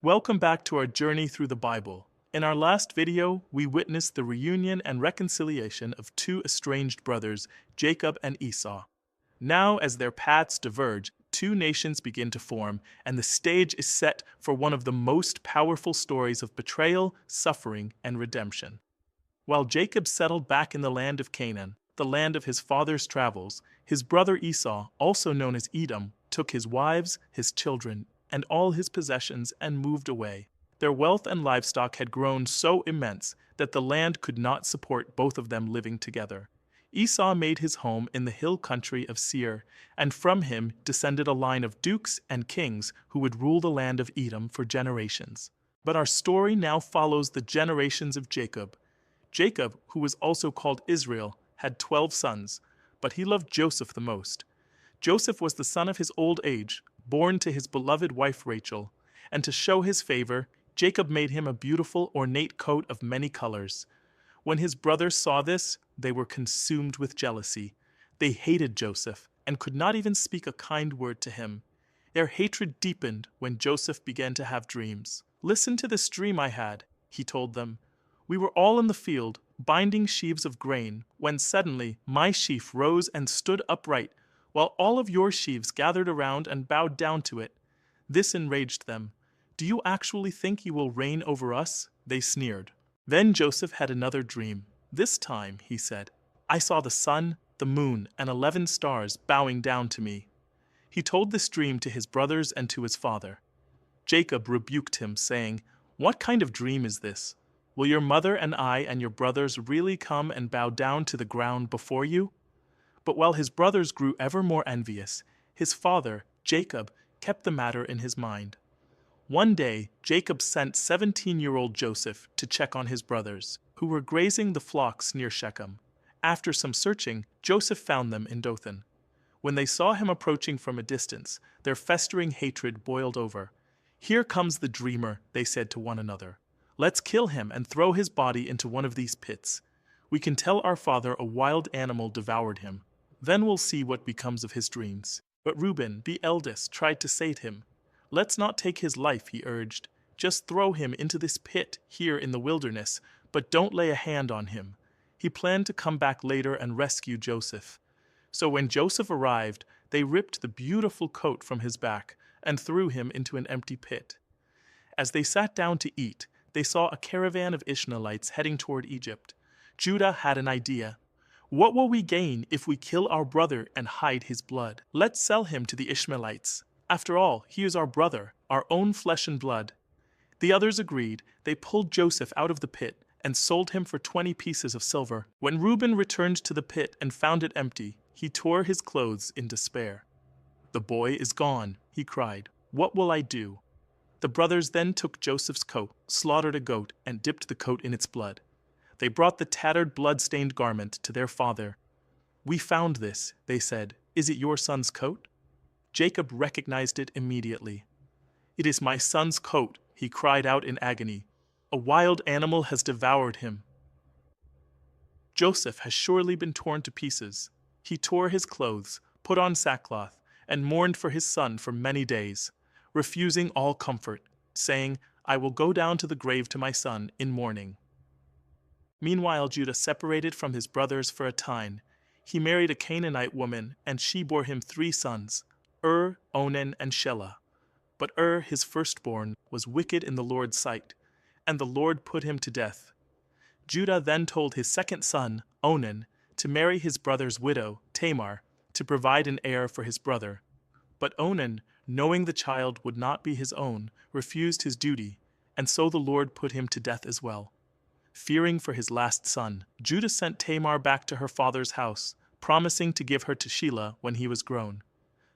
Welcome back to our journey through the Bible. In our last video, we witnessed the reunion and reconciliation of two estranged brothers, Jacob and Esau. Now, as their paths diverge, two nations begin to form, and the stage is set for one of the most powerful stories of betrayal, suffering, and redemption. While Jacob settled back in the land of Canaan, the land of his father's travels, his brother Esau, also known as Edom, took his wives, his children, and all his possessions and moved away. Their wealth and livestock had grown so immense that the land could not support both of them living together. Esau made his home in the hill country of Seir, and from him descended a line of dukes and kings who would rule the land of Edom for generations. But our story now follows the generations of Jacob. Jacob, who was also called Israel, had 12 sons, but he loved Joseph the most. Joseph was the son of his old age, born to his beloved wife Rachel, and to show his favor, Jacob made him a beautiful, ornate coat of many colors. When his brothers saw this, they were consumed with jealousy. They hated Joseph and could not even speak a kind word to him. Their hatred deepened when Joseph began to have dreams. "Listen to this dream I had," he told them. "We were all in the field, binding sheaves of grain, when suddenly my sheaf rose and stood upright, while all of your sheaves gathered around and bowed down to it. This enraged them. 'Do you actually think you will reign over us?' They sneered. Then Joseph had another dream. 'This time,' he said, 'I saw the sun, the moon, and 11 stars bowing down to me.' He told this dream to his brothers and to his father. Jacob rebuked him, saying, 'What kind of dream is this? Will your mother and I and your brothers really come and bow down to the ground before you?' But while his brothers grew ever more envious, his father, Jacob, kept the matter in his mind. One day, Jacob sent 17-year-old Joseph to check on his brothers, who were grazing the flocks near Shechem. After some searching, Joseph found them in Dothan. When they saw him approaching from a distance, their festering hatred boiled over. 'Here comes the dreamer,' they said to one another. 'Let's kill him and throw his body into one of these pits. We can tell our father a wild animal devoured him. Then we'll see what becomes of his dreams.' But Reuben, the eldest, tried to save him. 'Let's not take his life,' he urged. 'Just throw him into this pit here in the wilderness, but don't lay a hand on him.' He planned to come back later and rescue Joseph. So when Joseph arrived, they ripped the beautiful coat from his back and threw him into an empty pit. As they sat down to eat, they saw a caravan of Ishmaelites heading toward Egypt. Judah had an idea. 'What will we gain if we kill our brother and hide his blood? Let's sell him to the Ishmaelites. After all, he is our brother, our own flesh and blood.' The others agreed. They pulled Joseph out of the pit and sold him for 20 pieces of silver. When Reuben returned to the pit and found it empty, he tore his clothes in despair. 'The boy is gone,' he cried. 'What will I do?' The brothers then took Joseph's coat, slaughtered a goat, and dipped the coat in its blood. They brought the tattered, blood-stained garment to their father. 'We found this,' they said. 'Is it your son's coat?' Jacob recognized it immediately. 'It is my son's coat,' he cried out in agony. 'A wild animal has devoured him.' Joseph has surely been torn to pieces. He tore his clothes, put on sackcloth, and mourned for his son for many days, refusing all comfort, saying, 'I will go down to the grave to my son in mourning.' Meanwhile, Judah separated from his brothers for a time. He married a Canaanite woman, and she bore him 3 sons, Onan, and Shelah. But his firstborn, was wicked in the Lord's sight, and the Lord put him to death. Judah then told his second son, Onan, to marry his brother's widow, Tamar, to provide an heir for his brother. But Onan, knowing the child would not be his own, refused his duty, and so the Lord put him to death as well. Fearing for his last son, Judah sent Tamar back to her father's house, promising to give her to Shelah when he was grown.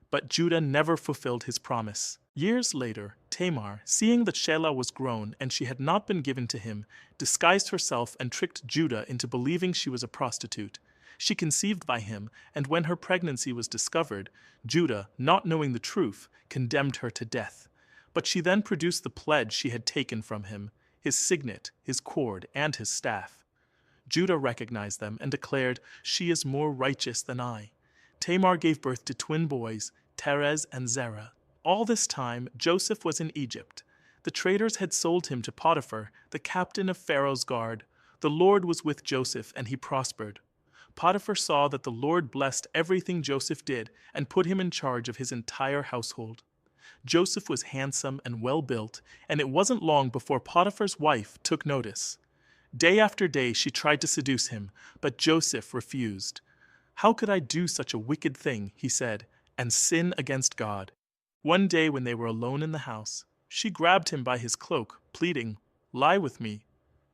But Judah never fulfilled his promise. Years later, Tamar, seeing that Shelah was grown and she had not been given to him, disguised herself and tricked Judah into believing she was a prostitute. She conceived by him, and when her pregnancy was discovered, Judah, not knowing the truth, condemned her to death. But she then produced the pledge she had taken from him, his signet, his cord, and his staff. Judah recognized them and declared, 'She is more righteous than I.' Tamar gave birth to twin boys, Terez and Zerah. All this time, Joseph was in Egypt. The traders had sold him to Potiphar, the captain of Pharaoh's guard. The Lord was with Joseph, and he prospered. Potiphar saw that the Lord blessed everything Joseph did and put him in charge of his entire household. Joseph was handsome and well-built, and it wasn't long before Potiphar's wife took notice. Day after day she tried to seduce him, but Joseph refused. "How could I do such a wicked thing," he said, "and sin against God?" One day when they were alone in the house, she grabbed him by his cloak, pleading, "Lie with me."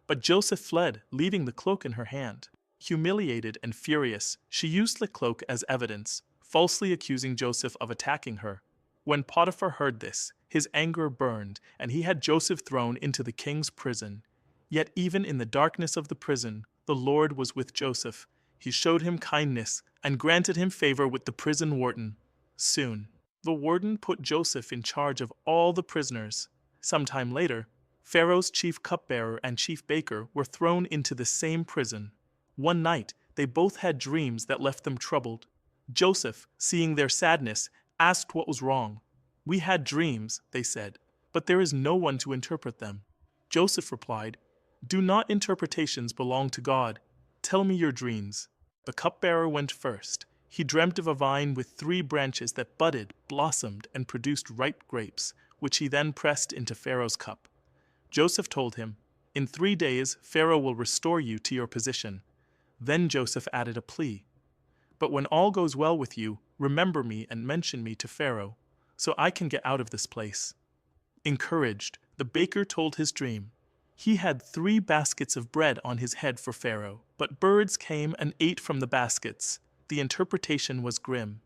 But Joseph fled, leaving the cloak in her hand. Humiliated and furious, she used the cloak as evidence, falsely accusing Joseph of attacking her. When Potiphar heard this, his anger burned, and he had Joseph thrown into the king's prison. Yet even in the darkness of the prison, the Lord was with Joseph. He showed him kindness and granted him favor with the prison warden. Soon, the warden put Joseph in charge of all the prisoners. Some time later, Pharaoh's chief cupbearer and chief baker were thrown into the same prison. One night, they both had dreams that left them troubled. Joseph, seeing their sadness, asked what was wrong. "We had dreams," they said, "but there is no one to interpret them." Joseph replied, "Do not interpretations belong to God? Tell me your dreams." The cupbearer went first. He dreamt of a vine with 3 branches that budded, blossomed, and produced ripe grapes, which he then pressed into Pharaoh's cup. Joseph told him, "In 3 days Pharaoh will restore you to your position." Then Joseph added a plea. "But when all goes well with you, remember me and mention me to Pharaoh, so I can get out of this place." Encouraged, the baker told his dream. He had 3 baskets of bread on his head for Pharaoh, but birds came and ate from the baskets. The interpretation was grim.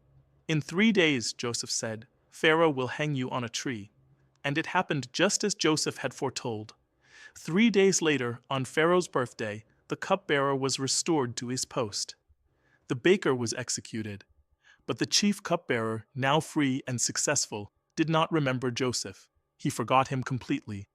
"In 3 days," Joseph said, "Pharaoh will hang you on a tree." And it happened just as Joseph had foretold. 3 days later, on Pharaoh's birthday, the cupbearer was restored to his post. The baker was executed. But the chief cupbearer, now free and successful, did not remember Joseph. He forgot him completely.